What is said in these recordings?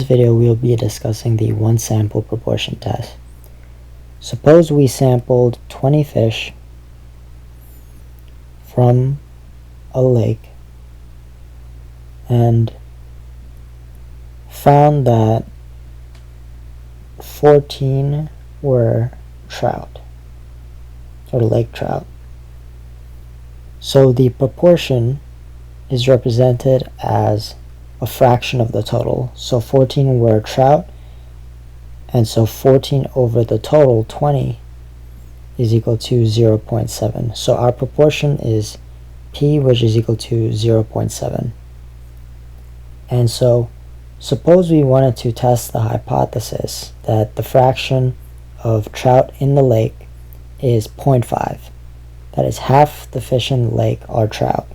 this video we will be discussing the one sample proportion test. Suppose we sampled 20 fish from a lake and found that 14 were trout, or lake trout. So the proportion is represented as a fraction of the total. So 14 were trout, and so 14 over the total 20 is equal to 0.7. So our proportion is P, which is equal to 0.7. And so suppose we wanted to test the hypothesis that the fraction of trout in the lake is 0.5. That is, half the fish in the lake are trout.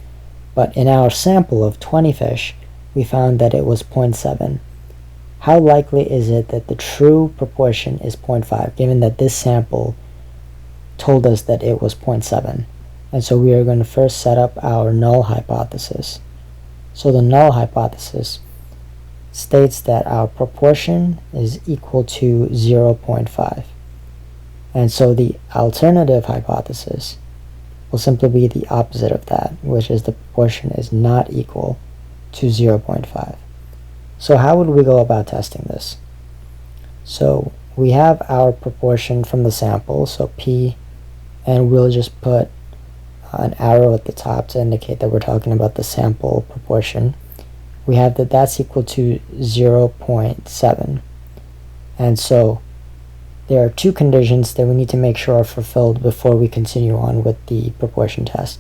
But in our sample of 20 fish, we found that it was 0.7. How likely is it that the true proportion is 0.5, given that this sample told us that it was 0.7? And so we are going to first set up our null hypothesis. So the null hypothesis states that our proportion is equal to 0.5. And so the alternative hypothesis will simply be the opposite of that, which is the proportion is not equal to 0.5. So how would we go about testing this? So we have our proportion from the sample, so P, and we'll just put an arrow at the top to indicate that we're talking about the sample proportion. We have that that's equal to 0.7. And so there are two conditions that we need to make sure are fulfilled before we continue on with the proportion test.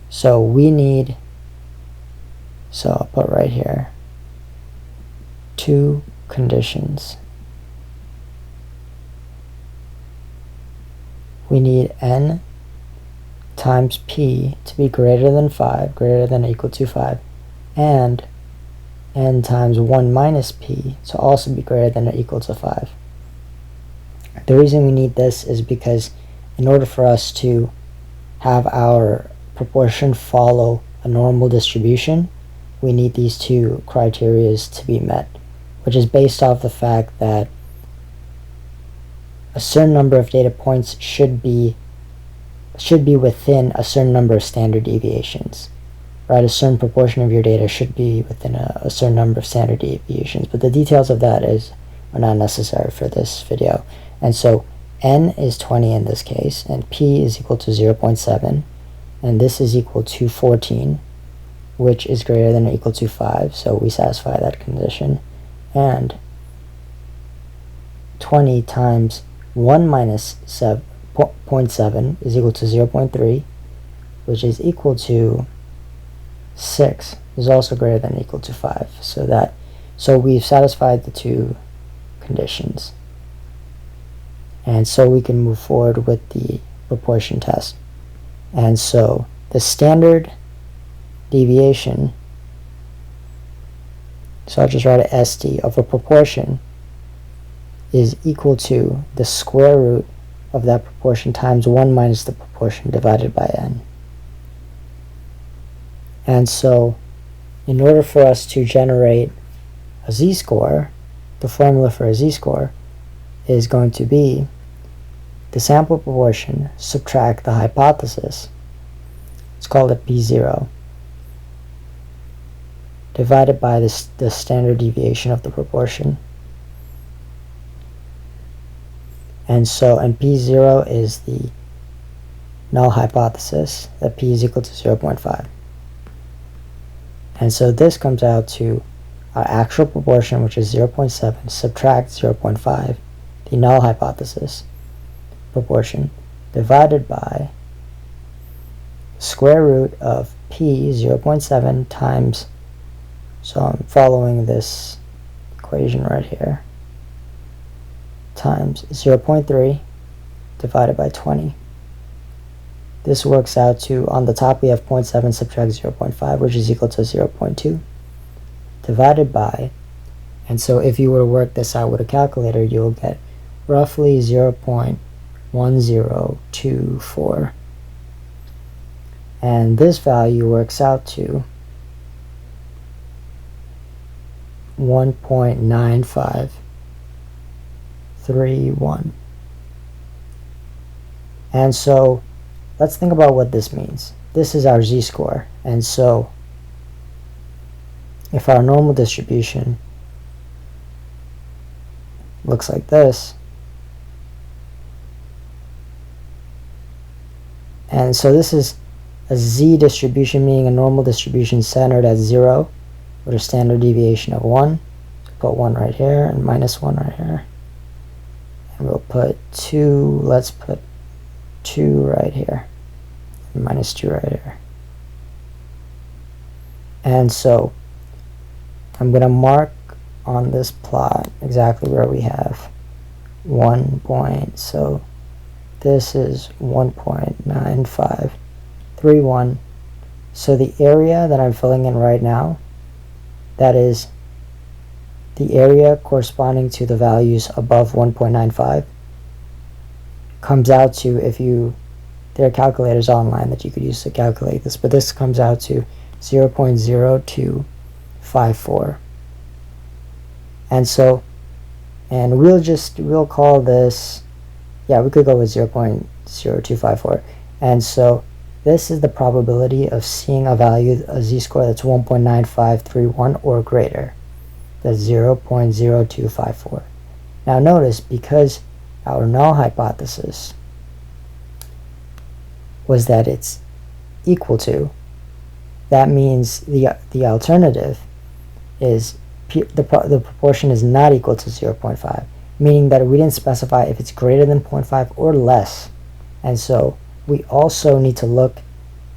So we need, so I'll put right here, two conditions. We need n times p to be greater than 5, greater than or equal to 5, and n times 1 minus p to also be greater than or equal to 5. The reason we need this is because in order for us to have our proportion follow a normal distribution, we need these two criteria to be met, which is based off the fact that a certain number of data points should be within a certain number of standard deviations, right? A certain proportion of your data should be within a certain number of standard deviations, but the details of that are not necessary for this video. And so n is 20 in this case, and p is equal to 0.7, and this is equal to 14, which is greater than or equal to 5, so we satisfy that condition. And 20 times 1 minus 0.7 is equal to 0.3, which is equal to 6, is also greater than or equal to 5. So we've satisfied the two conditions. And so we can move forward with the proportion test. And so the standard deviation, so I'll just write a SD of a proportion, is equal to the square root of that proportion times 1 minus the proportion divided by n. And so in order for us to generate a z-score, the formula for a z-score is going to be the sample proportion subtract the hypothesis, let's call it P0, divided by the standard deviation of the proportion. And P0 is the null hypothesis, that P is equal to 0.5. And so this comes out to our actual proportion, which is 0.7, subtract 0.5, the null hypothesis proportion, divided by square root of P 0.7 times, so I'm following this equation right here, times 0.3 divided by 20. This works out to, on the top we have 0.7 subtract 0.5, which is equal to 0.2, divided by, and so if you were to work this out with a calculator, you'll get roughly 0.1024. And this value works out to 1.9531. And so let's think about what this means. This is our z-score, and so if our normal distribution looks like this, and so this is a z distribution, meaning a normal distribution centered at 0 with a standard deviation of 1. So put 1 right here and minus 1 right here. And we'll put 2, let's put 2 right here, and minus 2 right here. And so I'm going to mark on this plot exactly where we have 1 point. So this is 1.9531. So the area that I'm filling in right now, that is the area corresponding to the values above 1.95, comes out to, if you, there are calculators online that you could use to calculate this, but this comes out to 0.0254. And so, and we'll call this, yeah, we could go with 0.0254. And so this is the probability of seeing a value, a z-score that's 1.9531 or greater. That's 0.0254. Now notice, because our null hypothesis was that it's equal to, that means the alternative is the proportion is not equal to 0.5, meaning that we didn't specify if it's greater than 0.5 or less. And so we also need to look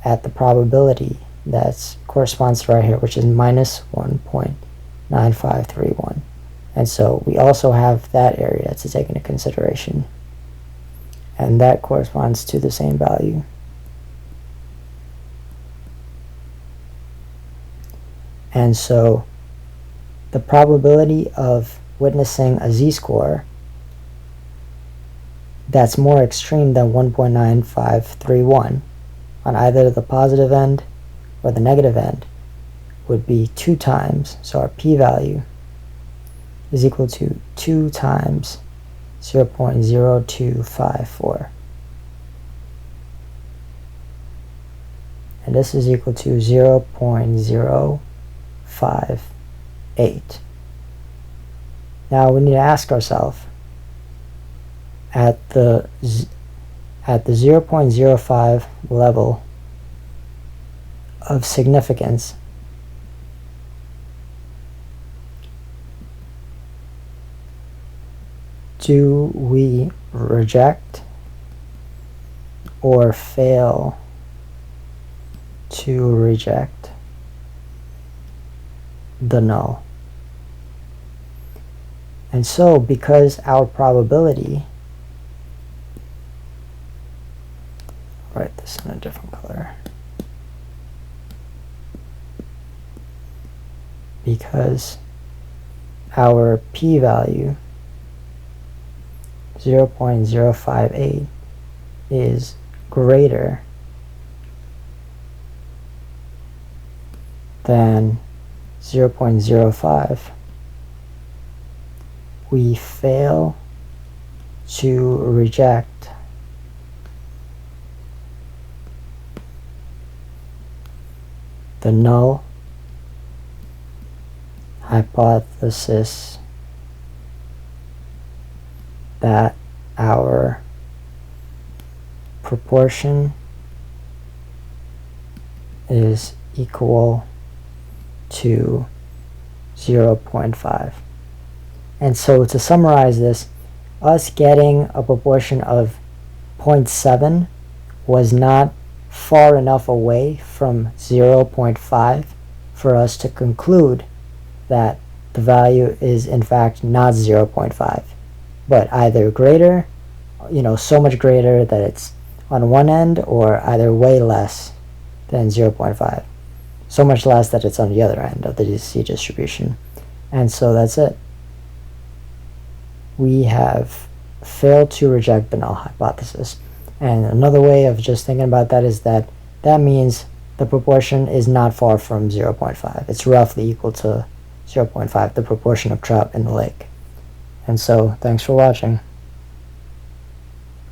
at the probability that corresponds to right here, which is minus 1.9531. And so we also have that area to take into consideration, and that corresponds to the same value. And so the probability of witnessing a z-score that's more extreme than 1.9531 on either the positive end or the negative end would be 2 times, so our p-value is equal to 2 times 0.0254. And this is equal to 0.058. Now we need to ask ourselves, at the 0.05 level of significance, do we reject or fail to reject the null? And so, because our probability, I'll write this in a different color, because our p-value 0.058 is greater than 0.05, we fail to reject the null hypothesis that our proportion is equal to 0.5. And so to summarize this, us getting a proportion of 0.7 was not far enough away from 0.5 for us to conclude that the value is in fact not 0.5, but either greater, so much greater that it's on one end, or either way less than 0.5. So much less that it's on the other end of the Z distribution. And so that's it. We have failed to reject the null hypothesis. And another way of just thinking about that is that means the proportion is not far from 0.5. It's roughly equal to 0.5, the proportion of trout in the lake. And so, thanks for watching.